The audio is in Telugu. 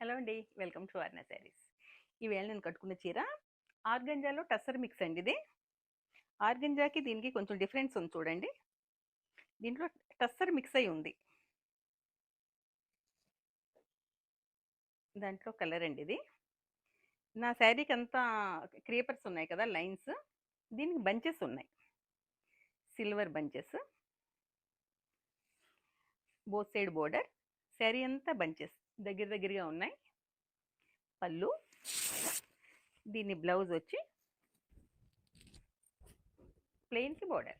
హలో అండి, వెల్కమ్ టు అర్ణ శారీస్. ఈవేళ నేను కట్టుకున్న చీర ఆర్గంజాలో టస్సర్ మిక్స్ అండి. ఇది ఆర్గంజాకి దీనికి కొంచెం డిఫరెన్స్ ఉంది చూడండి. దీంట్లో టస్సర్ మిక్స్ అయి ఉంది. దాంట్లో కలర్ అండి ఇది. నా శారీకి అంతా క్రీపర్స్ ఉన్నాయి కదా, లైన్స్. దీనికి బంచెస్ ఉన్నాయి, silver bunches. Both side border, sari అంతా బంచెస్ దగ్గర దగ్గరగా ఉన్నాయి. పళ్ళు, దీని బ్లౌజ్ వచ్చి ప్లెయిన్కి బోర్డర్.